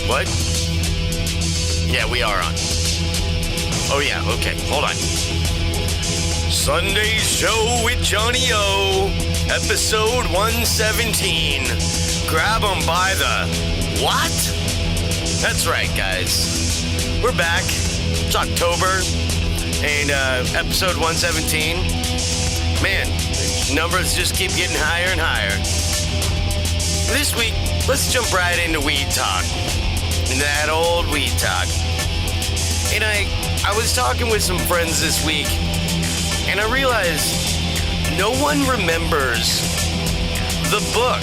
What? Yeah, we are on. Oh, yeah, okay, hold on. Sunday Show with Johnny O, episode 117. Grab 'em by the... What? That's right, guys. We're back. It's October, and episode 117. Man, numbers just keep getting higher and higher. This week, let's jump right into weed talk. That old weed talk. And I was talking with some friends this week, and I realized no one remembers the book.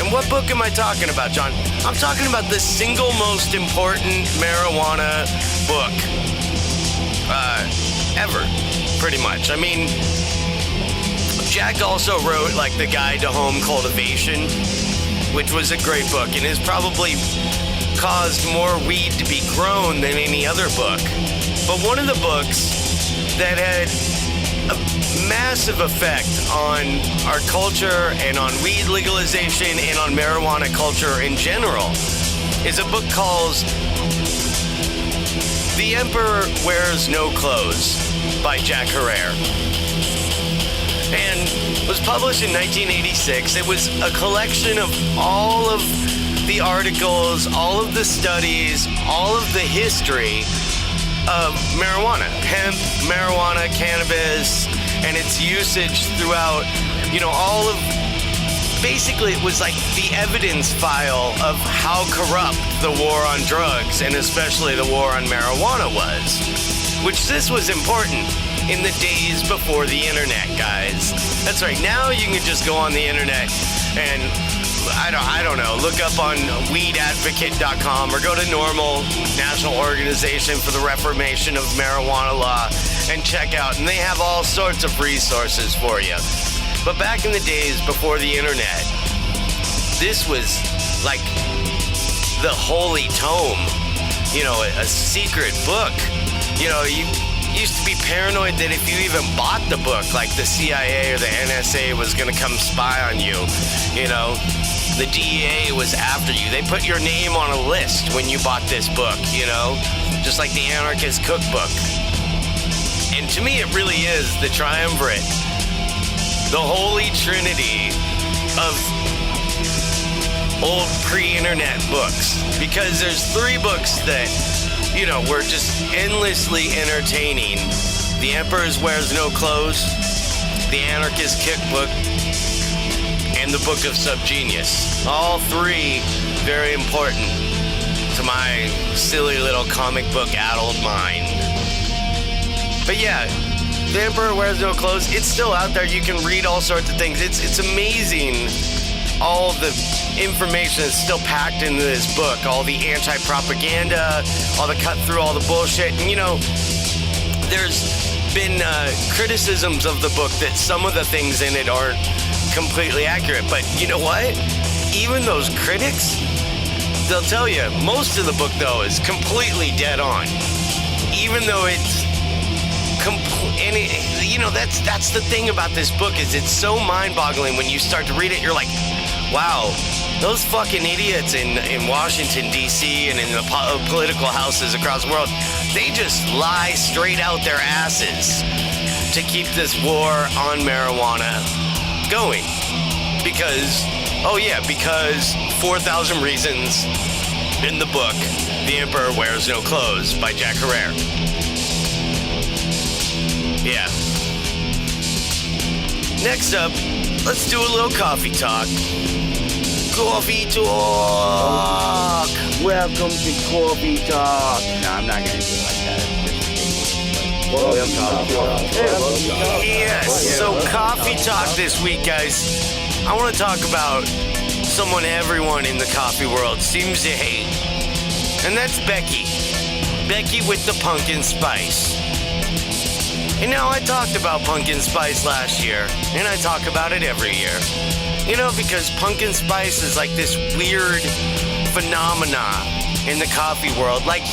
And what book am I talking about, John? I'm talking about the single most important marijuana book ever, pretty much. I mean, Jack also wrote, like, The Guide to Home Cultivation, which was a great book, and has probably caused more weed to be grown than any other book. But one of the books that had a massive effect on our culture and on weed legalization and on marijuana culture in general is a book called The Emperor Wears No Clothes by Jack Herrera. And was published in 1986. It was a collection of all of the articles, all of the studies, all of the history of marijuana, hemp, marijuana, cannabis, and its usage throughout, all of, basically it was like the evidence file of how corrupt the war on drugs, and especially the war on marijuana was, which this was important in the days before the internet, guys. That's right, now you can just go on the internet and I don't know, look up on weedadvocate.com or go to NORML, National Organization for the Reformation of Marijuana Law, and check out, and they have all sorts of resources for you. But back in the days before the internet, this was like the holy tome, a secret book. You used to be paranoid that if you even bought the book, like the CIA or the NSA was going to come spy on you, The DEA was after you. They put your name on a list when you bought this book, just like the Anarchist Cookbook. And to me, it really is the triumvirate, the holy trinity of old pre-internet books. Because there's three books that, were just endlessly entertaining. The Emperor Wears No Clothes, the Anarchist Cookbook, and the Book of Subgenius. All three very important to my silly little comic book addled mind. But yeah, The Emperor Wears No Clothes, it's still out there. You can read all sorts of things. It's amazing, all the information that's still packed into this book, all the anti-propaganda, all the cut through all the bullshit. And there's been criticisms of the book that some of the things in it aren't completely accurate. But you know what? Even those critics, they'll tell you most of the book, though, is completely dead on. Even though it's that's the thing about this book, is it's so mind-boggling when you start to read it. You're like, wow, those fucking idiots in Washington, D.C. and in the political houses across the world, they just lie straight out their asses to keep this war on marijuana going. Because 4,000 Reasons in the book, The Emperor Wears No Clothes by Jack Herrera. Yeah. Next up, let's do a little coffee talk. Coffee talk! Welcome to Coffee Talk. No, I'm not going to do it like that. Yes, so coffee talk this week, guys. I want to talk about someone everyone in the coffee world seems to hate. And that's Becky. Becky with the pumpkin spice. And now I talked about pumpkin spice last year, and I talk about it every year. Because pumpkin spice is like this weird phenomena in the coffee world. Like,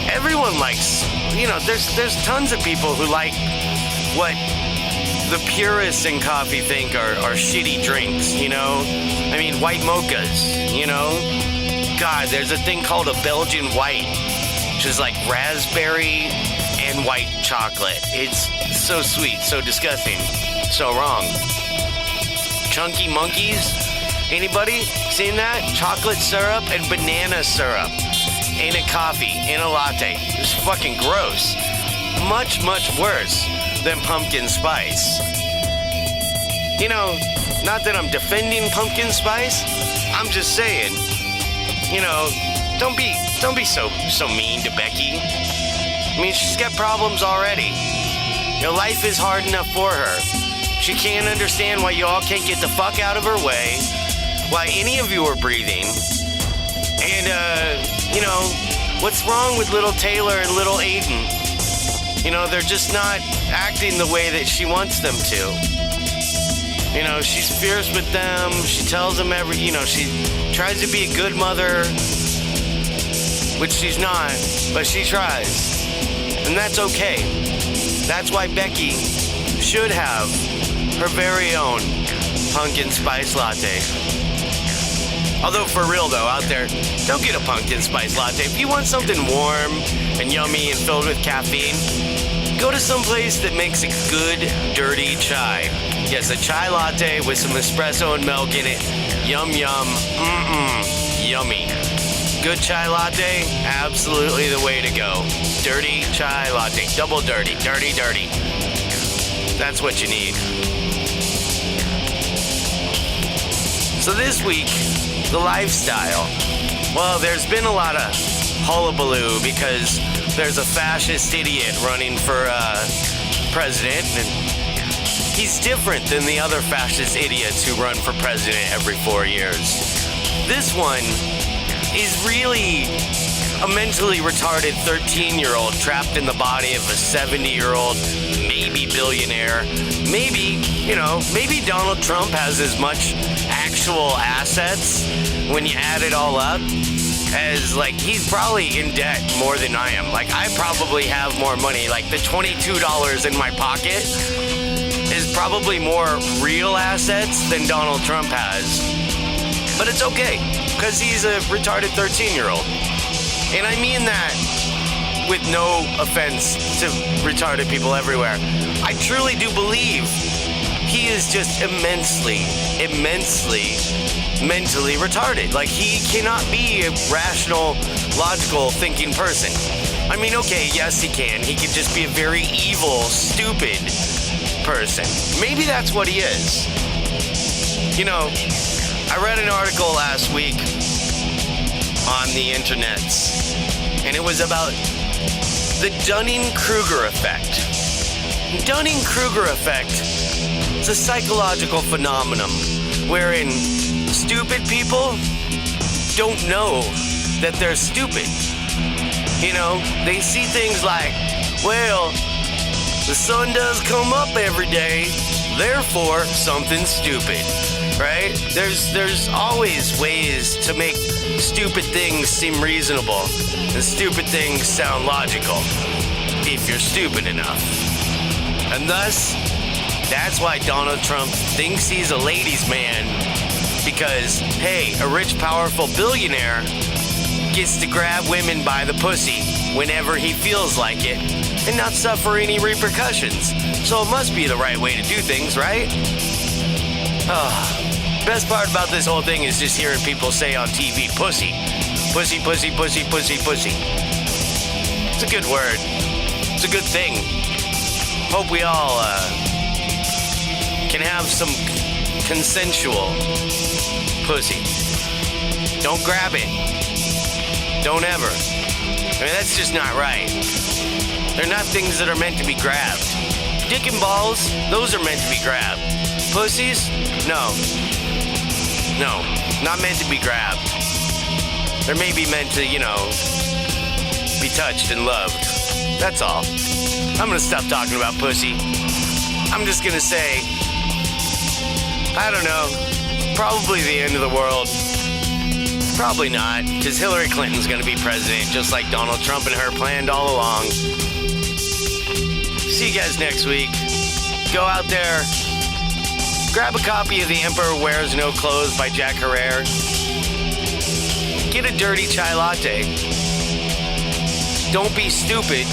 everyone likes, there's tons of people who like what the purists in coffee think are shitty drinks, I mean, white mochas, God, there's a thing called a Belgian white, which is like raspberry and white chocolate. It's so sweet, so disgusting, so wrong. Chunky monkeys? Anybody seen that? Chocolate syrup and banana syrup in a coffee, in a latte. It's fucking gross. Much, much worse than pumpkin spice. You know, not that I'm defending pumpkin spice. I'm just saying, you know, don't be so mean to Becky. I mean, she's got problems already. You know, life is hard enough for her. She can't understand why you all can't get the fuck out of her way, why any of you are breathing. And, you know, what's wrong with little Taylor and little Aiden? You know, they're just not acting the way that she wants them to. You know, she's fierce with them. She tells them she tries to be a good mother, which she's not, but she tries. And that's okay. That's why Becky should have her very own pumpkin spice latte. Although, for real though, out there, don't get a pumpkin spice latte. If you want something warm and yummy and filled with caffeine, go to some place that makes a good, dirty chai. Yes, a chai latte with some espresso and milk in it. Yum, yum. Yummy. Good chai latte, absolutely the way to go. Dirty chai latte. Double dirty. Dirty, dirty. That's what you need. So this week, the lifestyle. Well, there's been a lot of hullabaloo because there's a fascist idiot running for president, and he's different than the other fascist idiots who run for president every 4 years. This one is really a mentally retarded 13-year-old trapped in the body of a 70-year-old, maybe billionaire. Maybe Donald Trump has as much actual assets when you add it all up as, like, he's probably in debt more than I am. Like, I probably have more money. Like, the $22 in my pocket is probably more real assets than Donald Trump has. But it's okay, because he's a retarded 13-year-old. And I mean that with no offense to retarded people everywhere. I truly do believe he is just immensely mentally retarded. Like, he cannot be a rational, logical thinking person. I mean, okay, yes, he can. He can just be a very evil, stupid person. Maybe that's what he is. You know, I read an article last week on the internets, and it was about the Dunning-Kruger effect. Dunning-Kruger effect is a psychological phenomenon wherein stupid people don't know that they're stupid. You know, they see things like, well, the sun does come up every day, therefore something's stupid, right? There's always ways to make stupid things seem reasonable and stupid things sound logical if you're stupid enough. And thus, that's why Donald Trump thinks he's a ladies' man, because, hey, a rich, powerful billionaire gets to grab women by the pussy whenever he feels like it and not suffer any repercussions. So it must be the right way to do things, right? Best part about this whole thing is just hearing people say on TV, pussy. Pussy, pussy, pussy, pussy, pussy. It's a good word. It's a good thing. Hope we all can have some consensual pussy. Don't grab it. Don't ever. I mean, that's just not right. They're not things that are meant to be grabbed. Dick and balls, those are meant to be grabbed. Pussies? No. No, not meant to be grabbed. They're maybe meant to, be touched and loved. That's all. I'm gonna stop talking about pussy. I'm just gonna say, I don't know, probably the end of the world. Probably not, because Hillary Clinton's gonna be president, just like Donald Trump and her planned all along. See you guys next week. Go out there, grab a copy of The Emperor Wears No Clothes by Jack Herrera. Get a dirty chai latte. Don't be stupid.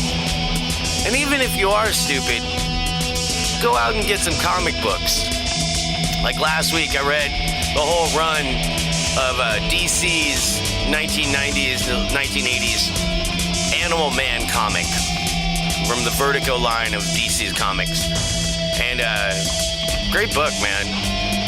And even if you are stupid, go out and get some comic books. Like last week, I read the whole run of DC's 1990s to 1980s Animal Man comic from the Vertigo line of DC's comics. And great book, man.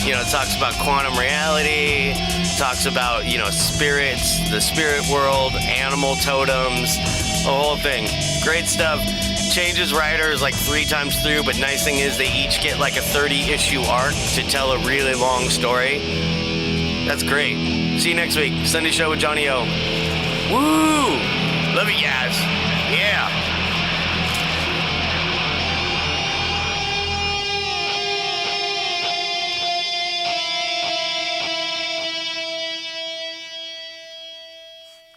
You know, it talks about quantum reality, talks about, you know, spirits, the spirit world, animal totems, the whole thing. Great stuff. Changes writers like 3 times through, but nice thing is they each get like a 30-issue arc to tell a really long story. That's great. See you next week. Sunday show with Johnny O. Woo! Love you guys. Yeah.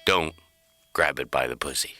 Don't grab it by the pussy.